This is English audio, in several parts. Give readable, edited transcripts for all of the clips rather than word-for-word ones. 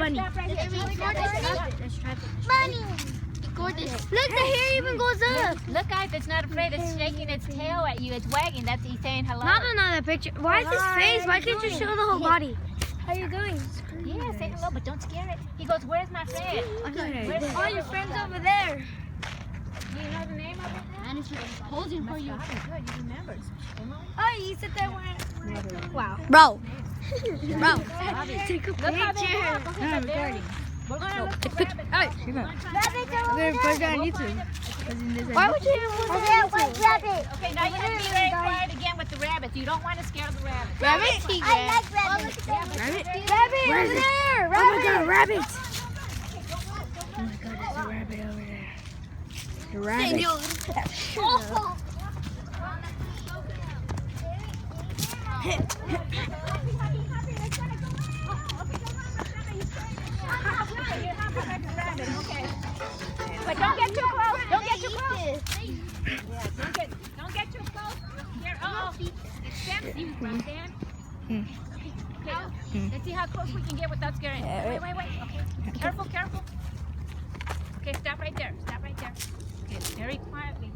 bunny. Stop right here. Let's try it. Bunny. Gorgeous. Look, the hair even goes up. Look, guys, it's not afraid. It's shaking its tail at you. It's wagging. That's he's saying hello. Not another picture. Why is his face? Why can't you show the whole body? How you doing? Yeah, say hello, but don't scare it. He goes, where's my friend? Where's All your friends over there. Do you know the name of it now? And it's posing for you. Good, you remember. Oh, you said that one. Wow. Bro. Take a Look how they picture. walk. Okay, but there- We're gonna look for rabbits. Rabbits over there. Put it on YouTube. Why would you even put that white rabbit? Okay, now you have to be very quiet again with the rabbits. You don't want to scare the rabbits. Rabbit? I like rabbits. Rabbit? Rabbit Where is over it? there. Oh my god, rabbit! Oh my god, there's a rabbit over there. The rabbit. But don't get too close. Don't get too close. Don't get too close. Here, Sam, see Sam? Okay, let's see how close we can get without scaring it. Wait. Okay, careful. Okay, stop right there. Okay, very quietly.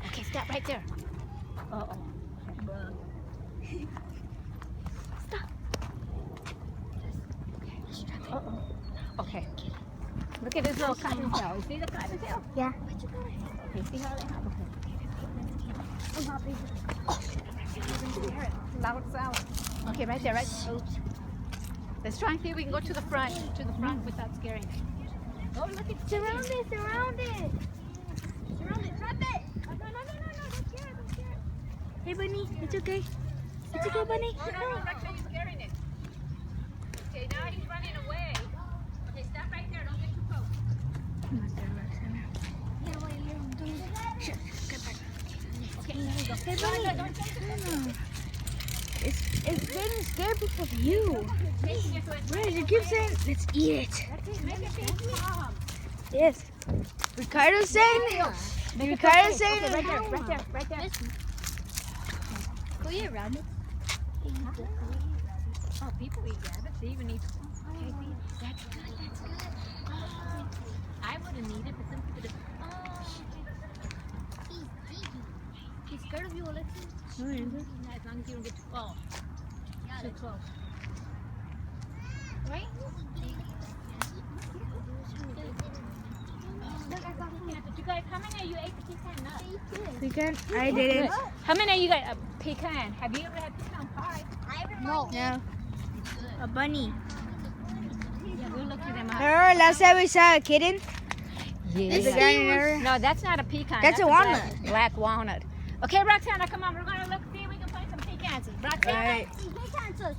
Okay, stop right there. Uh-oh. Uh-oh. Okay. Look at his little cottontail. You see the cottontail? Yeah. Okay, see how they have loud sound. Okay, right there, right? Let's try and see if we can go to the front without scaring it. Oh, look at Surround it. Surround it. Trap it. No, don't scare it. Hey, bunny, it's okay. It's okay, bunny. Oh, no, Rexha, you're scaring it. Okay, now he's running away. Okay, stop right there. Don't get too close. Okay, there you go. Hey, No, bunny. don't take it. It's getting scared because of you. Taking it to its Where you keep saying, let's eat it. That's it. Make it feel calm. Yes. Ricardo's saying, Ricardo's saying, Okay, right there. Go eat rabbit. Oh, people eat rabbits. They even eat. Okay, see, that's good. I wouldn't eat it, but some people do. He's scared of you, Alexis. No, it isn't. As long as you don't get too close. Right? Did you guys, how many of you ate the pecan nut? Pecan? I didn't. How many of you got a pecan? Have you ever had pecan pie? No. A bunny. Yeah, we'll look at them up. Remember last time we saw a kitten? Yes. The guy in there? No, that's not a pecan. That's a walnut. Black walnut. Okay, Roxana, come on. We're going to look, see if we can find some pecans. Roxana. Right.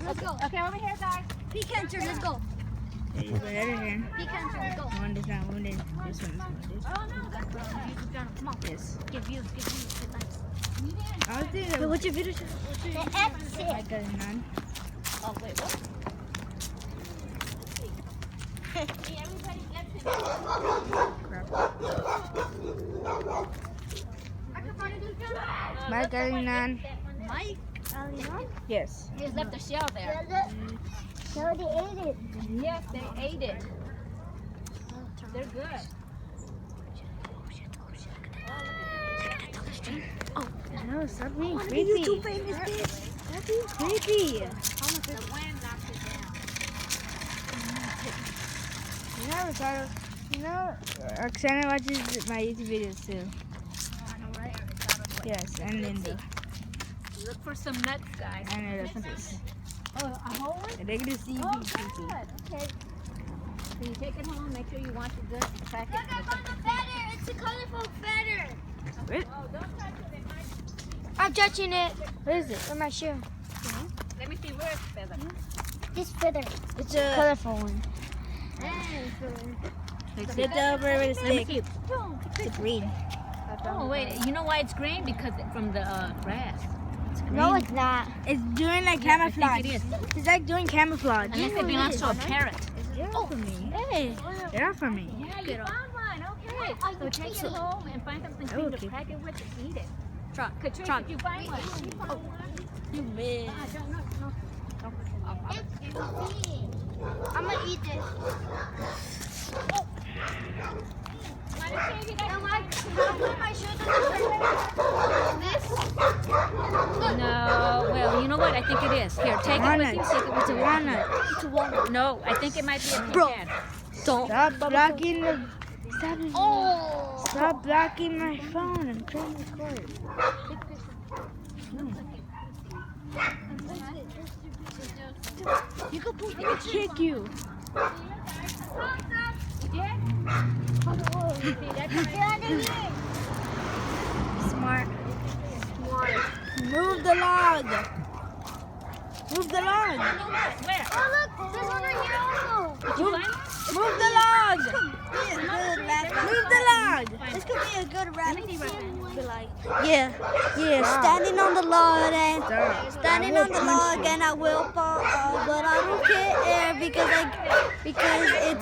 Let's go. Okay, over here, guys. Pecan turn, let's go. There you go, right here. Pecan turn, let's go. One is not wounded. This one is wounded. Oh, no, that's Come on. Yes. Give views. I was thinking, What's your video? I got none. Oh, wait, what? Hey, everybody gets it. Mike got none. Mike? Yes. He just left the shell there. No, they ate it. Yes, they ate it. They're good. No, stop being creepy. Stop being creepy. The wind knocked it down. You know, Ricardo, you know, Roxana watches my YouTube videos too. I know, right? Yes, and Linda. Look for some nuts, guys. And Alexis. Oh, a whole one? They're gonna see you Oh, being creepy. good. Okay. So you take it home, make sure you wash it good, crack Look, it. I found the feather. It's a colorful feather. Oh, don't touch it. It might... I'm touching it. What is it? With my shoe. Let me see where it's feather. This feather. It's a colorful one. It's over with a Let me stick. see. It's green. Oh, wait. You know why it's green? Because from the grass. No, it's not. It's doing like Yeah, I camouflage. think it is. It's like doing camouflage. Unless it belongs to a parrot. Get off of me. Hey, get off of me. Yeah, you found one. Okay. So take it home and find something clean to crack it with and eat it. Truck. Katrina, did you find one? You man. I don't know. I'm gonna eat this. No, well, you know what? I think it is. Here, take it with you. Take it with It's a you. walnut. It's a walnut. No, I think it might be a Bro. pecan. Don't. Stop blocking the. Oh. Stop blocking my phone. I'm trying to record. You could put I'm gonna kick you. Smart. Move the log. Move the log. Where? Oh look, there's one right here also. Move the log. Move the log. This could be a good rabbit. Yeah. Standing on the log and Stop. standing on the log and I will fall off, but I don't care because it's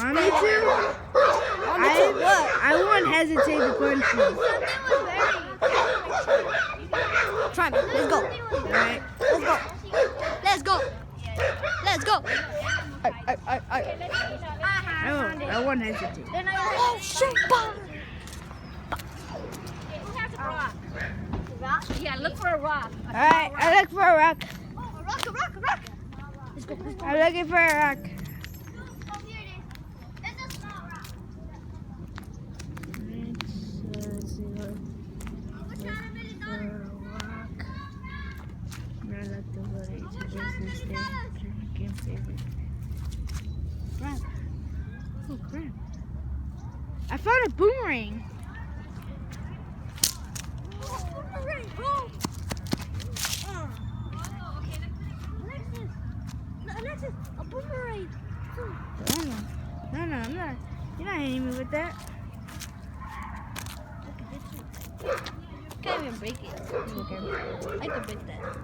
Want me to? I won't hesitate to punch you. Try me. Let's go. Right? Let's go. Let's go. I won't hesitate. Oh shit! Yeah, look for a rock. Alright, I look for a rock. A rock. Let's go. I'm looking for a rock. Oh, here it is. It's a small rock. Let's see what We're trying to really for a rock. I like the way to this day. Drinking favorite. Crap. Oh crap. I found a boomerang. Alexis, a boomerang. No, I'm not. You're not hitting me with that. Can't even break it. Okay. I can break that.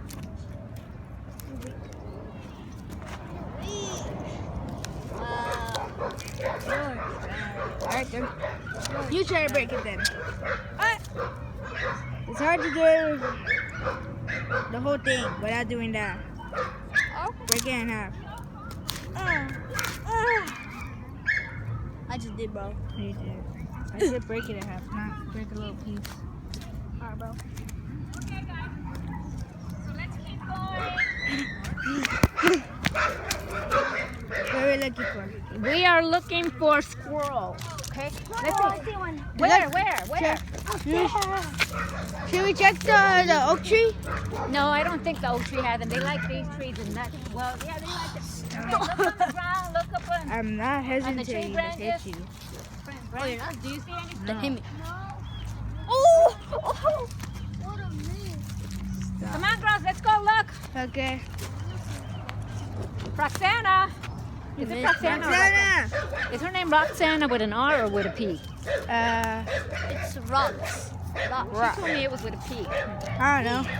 Alright then. You try to break it then. It's hard to do it with the whole thing without doing that. Break it in half. I just did, bro. You did. I said break it in half, not break a little piece. Alright, bro. Okay, guys. So let's keep going. What are we looking for? We are looking for squirrel. Okay. Let's see. one. Where? Should we check the oak tree? No, I don't think the oak tree has them. They like these trees and that. Well, yeah, they like them. Okay, look on the ground. Look up on I'm not the tree hesitating to hit branches. you. branches. Do you see anything? No. Hit me. Oh! What a miss. Come on, girls. Let's go look. Okay. Roxana. Is it Roxana? Roxana! Is her name Roxana with an R or with a P? It's rocks. She told me it was with a P. I don't know.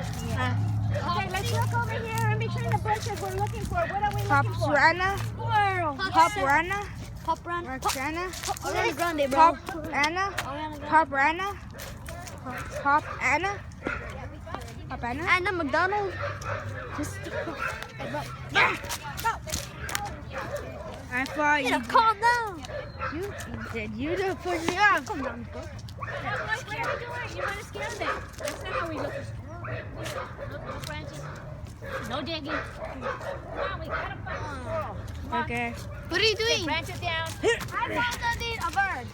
Okay, let's look over here in between the bushes. We're looking for. What are we looking for? Paprana? Squirrel. Paprana? Pop run. Roxana? Ariana Grande, bro. Paprana? Paprana? Paprana? Paprana? Anna McDonald. I thought you Calm down. said you to push me off. Calm down, bro. What are you doing? You want to scare them. That's not how we look for squirrels. Look, no branches. No digging. Come on, we gotta find a squirrel. Come on. Okay. What are you Okay, doing? branch it down. I found a bird.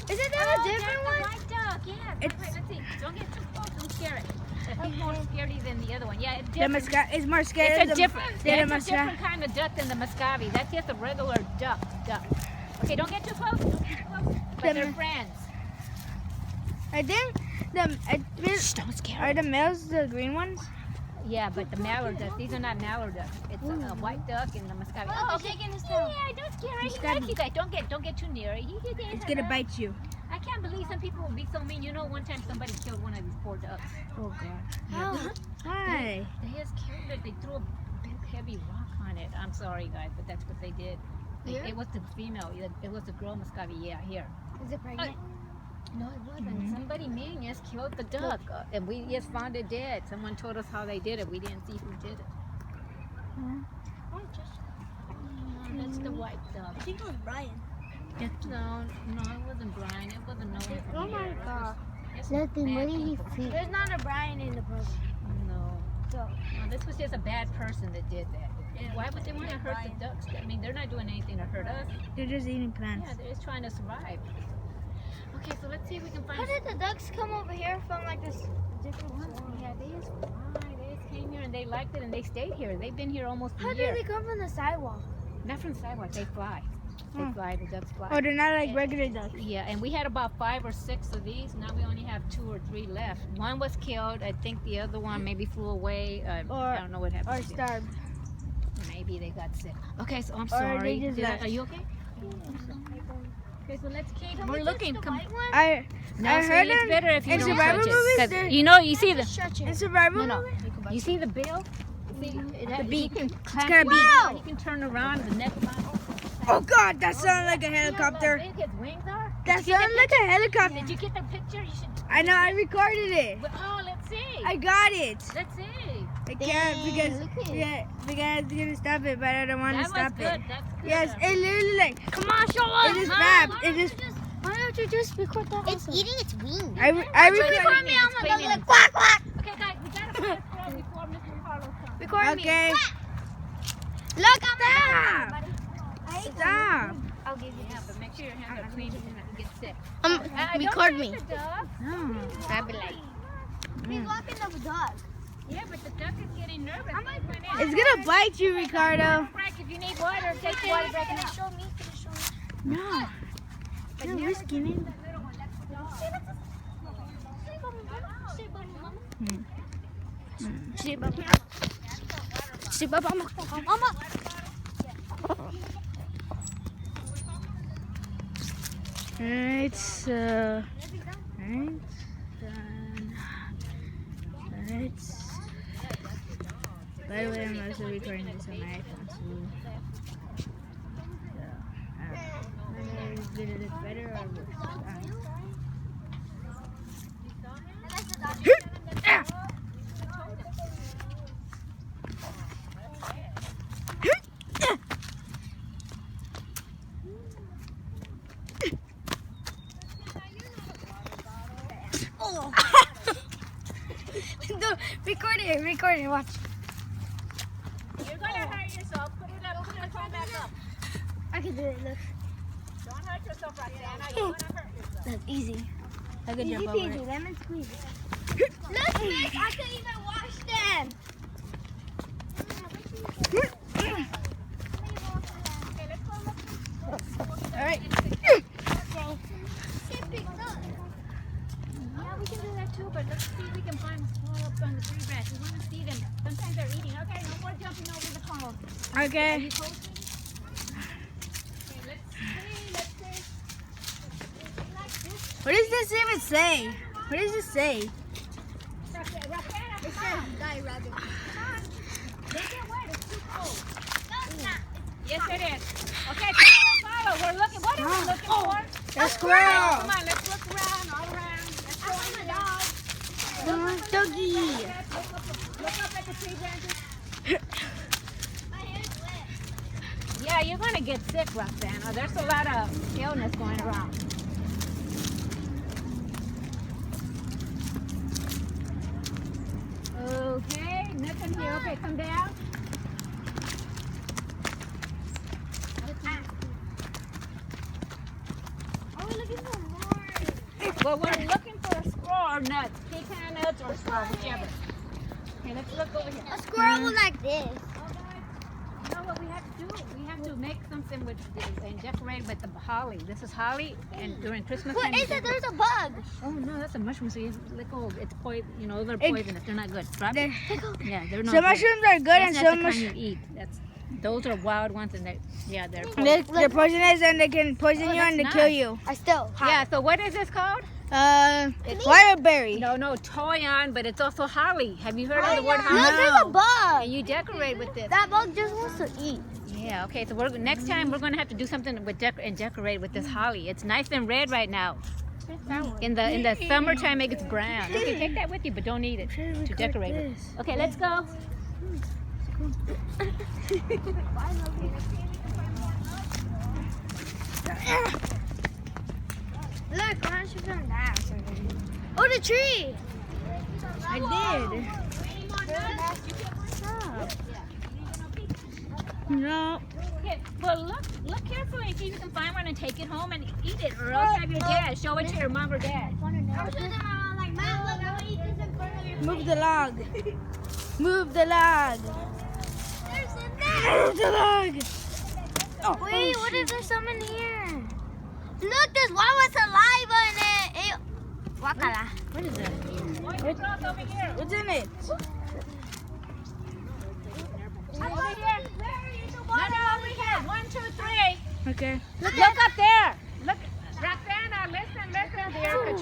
Isn't that a different one? White duck. Yeah. Wait, let's see. Don't get too close. Don't scare it. I think more scary than the other one. Yeah, it's The different. Muscat is more scary It's a than different. than It's the a Muscat. different kind of duck than the muscovy. That's just a regular duck. Okay, don't get too close. Don't get too close. But they're friends. I think Don't scare are the males the green ones? Yeah, but the mallard ducks, these are not mallard ducks. It's a white duck and the muscovy. Oh, okay. shaking his Yeah, tail. don't scare it. He Muscovy. likes you guys. Don't get too near it. It's gonna bite you. I can't believe some people will be so mean. You know, one time somebody killed one of these poor ducks. Oh god. How? Why? They just killed it. They threw a big heavy rock on it. I'm sorry, guys, but that's what they did. Here? It was the female. It was the girl muscovy. Yeah, here. Is it pregnant? No, it wasn't. Somebody mean just killed the duck, and we just found it dead. Someone told us how they did it. We didn't see who did it. That's the white dove. I think it was Brian. No, it wasn't Brian. It wasn't no one from Oh my here. God. It's Nothing. What bad did he people. feed? There's not a Brian in the program. No. So. No, this was just a bad person that did that. Why would they want to hurt the ducks? I mean, they're not doing anything to hurt us. They're just eating plants. Yeah, they're just trying to survive. Okay, so let's see if we can find. How did the ducks come over here from like this different one? Yeah, they just fly. They just came here and they liked it and they stayed here. They've been here almost a How year. did they come from the sidewalk? Not from the sidewalk. They fly. They fly. The ducks fly. Oh, they're not like regular ducks. Yeah, and we had about 5 or 6 of these. Now we only have 2 or 3 left. One was killed. I think the other one maybe flew away. I don't know what happened. Or to them. starved. Maybe they got sick. Okay, so I'm Or sorry. they just left. Are you okay? Okay, so let's keep. We're looking. Come. I No, I see, heard it's in- better if you in don't survival touch movies, it. 'Cause there- you know, you see the. in survival No, no. movie? You see the bill? See, he can clamp kinda it. big. He can turn around the neck. Oh God, that sounded like a See how helicopter. big his wings are? That sounded like a helicopter. Did you get the picture? You should. I know, I recorded it. Oh, let's see. I got it. Let's see. I can't because look at it. because it's gonna stop it, but I don't want to That was stop good. it. That's good. Yes, it literally like Come on, show us. it is Mom, bad. why It is. Why don't you just record that? It's eating its wings. I recorded. me. I'm gonna go like quack quack. Okay, guys, we gotta put this girl before Mr. Carlos comes. Record Okay. Look, I'm Stop. Stop. I'll give you Yeah, but make sure your hands are clean so you don't get sick. record Don't me. touch the dog. No. I'll be like, he's walking the dog. Yeah, but the duck is getting nervous. It's gonna bite you, Ricardo. Break. If you need water, take the water break. Can you show me? Can you show me? No. You're risking it. Mama. It's right. It's. By the way, I'm also recording this on my iPhone, so. I don't know. Did it look better or worse? I don't know. Oh. No, record it, watch. You're gonna hurt yourself. Put it up. Put it back up. I can do it. Look, Don't hurt yourself, Roxanna. You're gonna hurt yourself. That's easy. I could easy jump over peasy, it. lemon squeezy. Look, Nick, I couldn't even wash them. Alright. Yeah, we can do that too, but let's see if we can find them small up on the tree branch. We want to see them. Sometimes they're eating. Okay, no more jumping over the cones. Are Okay. you posting? Okay, let's see. What does this even say? What does this say? Roxanna, Die rabbit. they get wet. It's too cold. No, it's not. Yes, it is. Okay, follow. We're looking. What are we looking for? A squirrel. Come on, let's look around, all around. Let's go in the dog. Doggy. Look up at the tree branches. My hair's wet. Yeah, you're gonna get sick, Roxanna. There's a lot of illness going around. Okay, nothing here. Okay, come down. Are we looking for more? Well, we're looking for a squirrel or nuts. Pecan nuts or squirrel, whichever. Okay, let's look over here. A squirrel was like this. You know what we have to do? We have to make something with and decorate with the holly. This is holly, and during Christmas What time. you is it? decorate- There's a bug. Oh no, that's a mushroom. So you lick all. It's poison. You know, they're It- poisonous. They're not good. Drop it. They're- Yeah, they're not. Some good. mushrooms are good That's and not some the kind mushrooms. you eat. Those are wild ones, and they're They're poisonous and they can poison Oh, you and they that's kill nice. you. I still. Yeah. So what is this called? Wireberry. No, toyon, but it's also holly. Have you heard of the word Look, holly? there's a bug. And you decorate with this. That bug just wants to eat. Yeah. Okay. So next time we're gonna have to do something with decorate with this holly. It's nice and red right now. In the summertime, it gets brown. Okay, take that with you, but don't eat it to decorate it. Okay, let's go. cool. Look, why don't you film that? Oh, the tree! I did. Stop. No. Okay, well look carefully and see if you can find one and take it home and eat it, or else have your dad show it to your mom or dad. Move the log. Move the log. Move the log. Oh, Wait, what is there some in here? Look, there's one with saliva in it. Ew. Guacala. What is that? What's over here? What's in it? Over here. No, over here. 1, 2, 3. Okay. Look up there. Look, Roxana, listen. There's a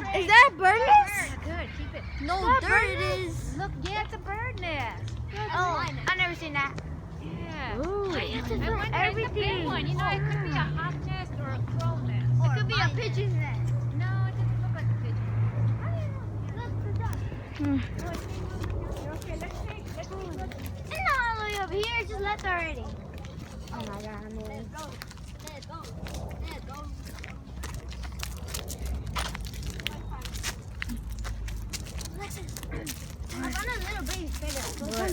tree. Is that a bird nest? Good, keep it. No, there it is. Look, yeah, it's a bird nest. Oh, I've never seen that. Yeah. Ooh. I have to I film wonder if it's a big everything. one. You know, it could be a hawk nest or a crow nest. It could be a pigeon's nest. No, it doesn't look like a pigeon. Look, the duck. Okay, let's take. It's not all the way over here. It's just left already. Oh my God, man. Let's go. Listen. I found a little baby spider. What?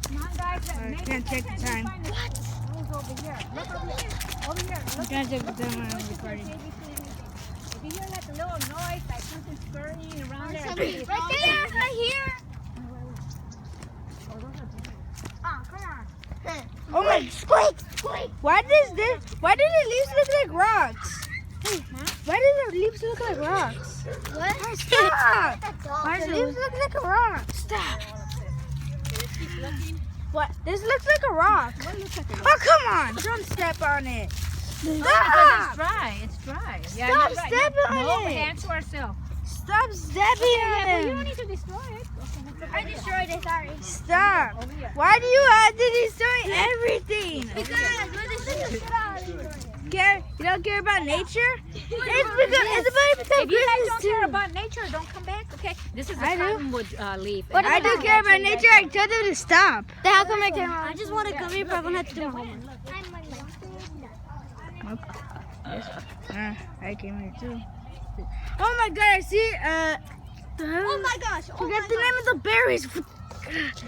Come on, guys. I can't check the time. What? Who's over here? Look over here. Over here. I Look. can't check the time when I'm recording. If you hear like a little noise, like something scurrying around there. Right there, right here. Oh, come on. Oh my! Squeak! Why do the leaves look like rocks? Why do the leaves look like rocks? What? Stop! That's all. Why do the leaves look like a rock? Stop! What? This looks like a rock. Oh, come on! Don't step on it. Because Stop! it's dry. It's dry. Yeah, Stop you're right. stepping on No, it. hands to ourselves. Stop stepping Yeah, on well, you don't it. need to destroy it. I destroyed it, sorry. Stop! Over here. Why do you have to destroy everything? Because we're just You don't care about nature? It's about to become If you guys Christmas don't too. care about nature, don't come back, okay? This is a I do. cottonwood leaf. But I do care about nature. I told them to stop. Then how come I can't? I just want to come here, but I don't have to do my homework. I came here too. Oh my god! I see. Oh my gosh! Oh Forget my the name of the berries.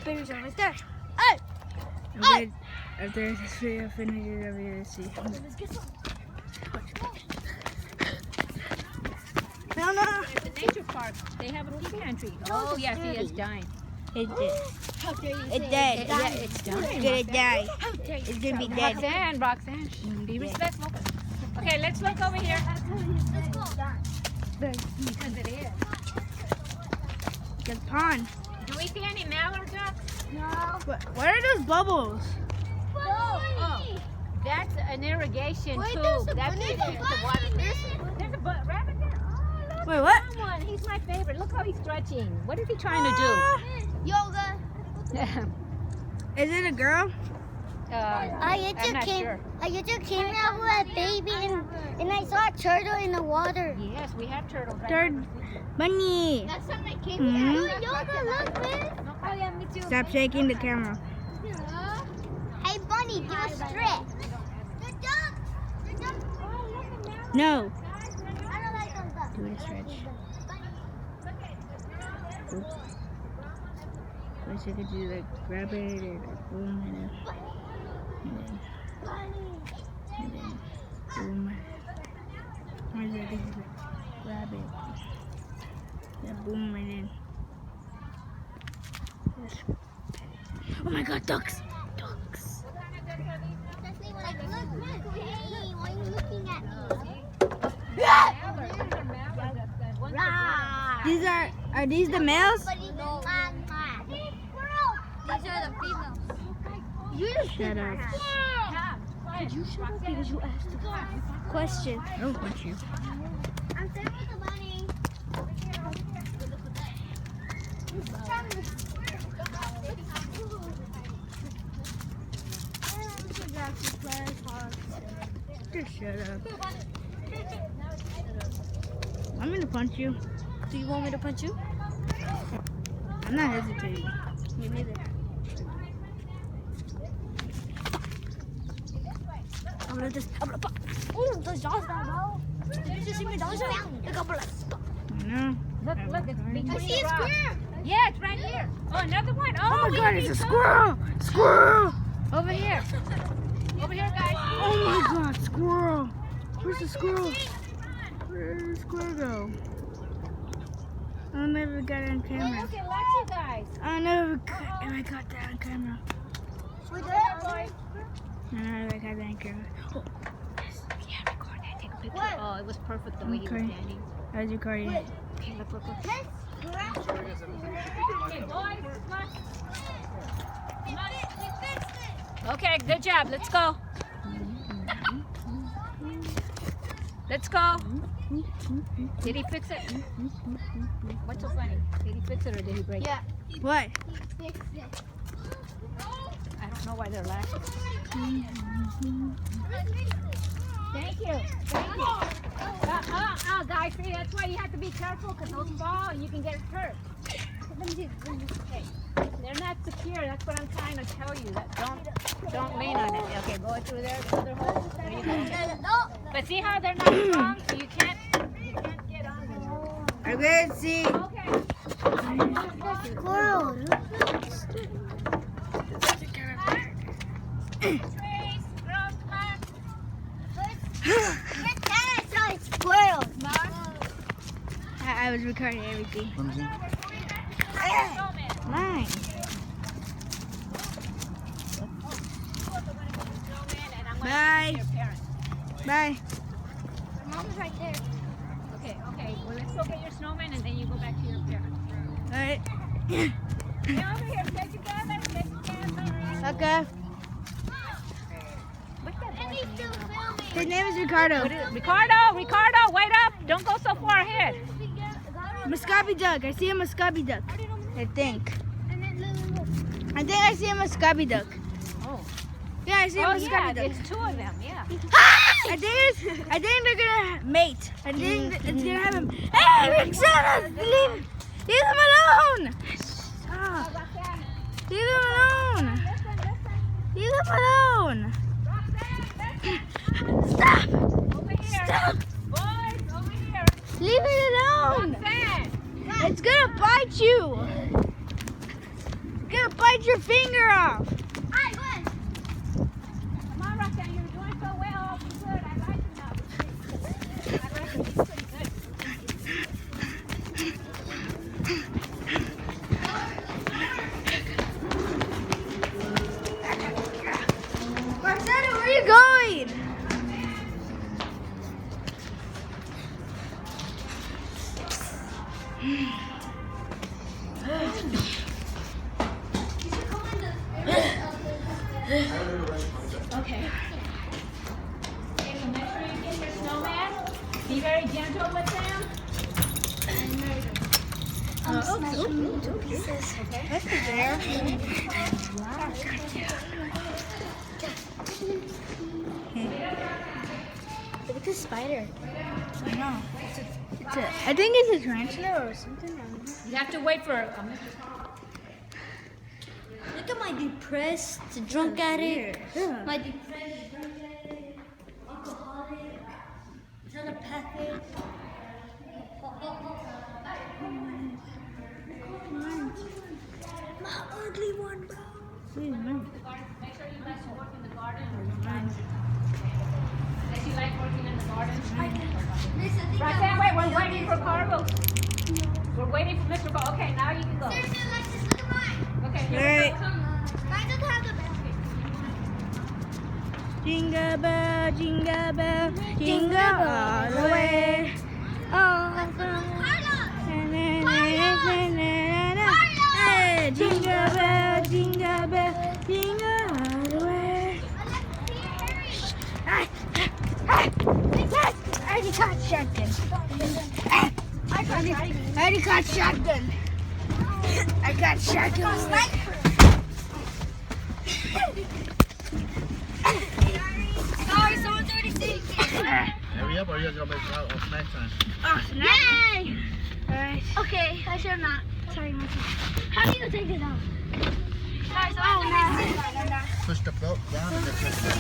Berries are right there. Hey! Okay, after this video finishes, I'll be able to see. Let's get some. No, no. It's a nature park. They have a pecan tree. Oh, yeah, see, it's dying. It did. How dare you It say died. Yeah, it's dying. It's gonna die. How dare you? It's gonna be dead. Roxanne, be respectful. Okay, let's look over here. Let's go. Because it is. The pond. Do we see any mallard ducks? No. What are those bubbles? Oh, that's an irrigation Wait, tube. there's a That's bunny. it. It's the water. There's a rabbit there. Oh, look. Wait, what? Someone. He's my favorite. Look how he's stretching. What is he trying to Yoga. do? Is it a girl? I'm not sure. I just came out with a baby and I saw a turtle in the water. Yes, we have turtles. Right Third now. bunny. That's something I came Mhm. with. Yoga, look, man. Oh, yeah, me too. Stop shaking the camera. Hey, bunny, give a stretch. The duck. No. I don't like those ducks. Do a stretch. Oops. Wish I could do like grab it and like boom and then boom. Wish I could just like grab it. Then boom and then. Oh my god, ducks! Ducks! Like, look, hey, why are you looking at me? Are these the males? No. These are the females. You just Shut up. Could you shut up because you asked the question? I don't want you. I'm staying with the bunny. Just shut up. I'm gonna punch you. Do you want me to punch you? I'm not hesitating. Me neither. gonna just. I'm gonna. Oh, the jaw's down, bro. Did you just see me down? Look, I'm gonna. No. Look, it's between I see the a rocks. squirrel. Yeah, it's right here. Oh, another one. Oh my we god, need it's a some. squirrel! Squirrel! Over here. Over here, guys. Oh my god, squirrel! Where's the squirrel? Where did the squirrel go? I never got it on Oh, camera. look, it likes you guys. I never got, I got that on camera. We did. I never got that on camera. Oh, yes. Yeah, record that. Take a picture. What? Oh, it was perfect the way he was Okay. standing. I was recording it. Okay, look. Let's grab. Okay, boys, come on. We fixed it. Okay, good job. Let's go. Let's go. Did he fix it? What's so funny? Did he fix it or did he break Yeah. What? We fixed it. it? I don't know why they're laughing. Thank you. Thank you. Guys, see, that's why you have to be careful because those fall and you can get hurt. Okay. They're not secure. That's what I'm trying to tell you. That don't lean on it. Okay, go through there. The other hole. There you go. No. But see how they're not strong, so you can't get on them. I'm gonna see. Okay. Squirrel. Trace, girls, come on. Your dad saw a squirrel. I was recording everything. Snowman. Mine. Bye. Bye. Mom's right there. Okay. Well, let's go get your snowman and then you go back to your parents. Alright. Get over here. Stay together. Okay. What's that And he's still filming. His name is Ricardo. Ricardo, wait up. Don't go so far ahead. Muscovy duck. I see a Muscovy duck. I think. And then look. I think I see a Muscovy duck. Oh. Yeah, I see a Muscovy Yeah, duck. it's two of them, yeah. I think they're gonna mate. I think it's gonna have him. Hey, Roxana, leave them alone. Stop. Leave them alone. Leave them alone. Stop. Over here. Stop. Boys, over here. Leave it alone. Roxanne. It's gonna bite you. It's gonna bite your finger off. Come on, Roxanne, you're doing so well. You're good. I like you now. I like you. You're pretty good. Roxana, where are you going? Okay. Okay, so make sure you get your snowman. Be very gentle with them. Look at the spider. I know. I think it's a tarantula or something. I don't know. You have to wait for Look at my depressed drunk addict. Yeah. My depressed drunk addict. Alcoholic. Telepathic. My ugly one, bro. Wait a minute. Make sure you guys work in the garden. Unless you like working in the garden. Roxanne, wait, we're waiting for Carlos. We're waiting for Mr. Carlos. Okay, now you can go. Seriously, Alexis, look at mine. Okay, here Right. we go. Mine doesn't have the bell. Jingle bell, jingle bell, jingle all the way. Oh, hey, jingle bell, jingle bell, jingle all the way. I already caught shotgun. I already caught shotgun. I got shotgun. Sorry, someone's already saying Hurry up or you're going to make out on snack time. Oh, snap. Yay! Alright. Okay, I should not. Sorry, Monkey. How do you take it out? Guys, Oh, no. Push the belt down and then press that.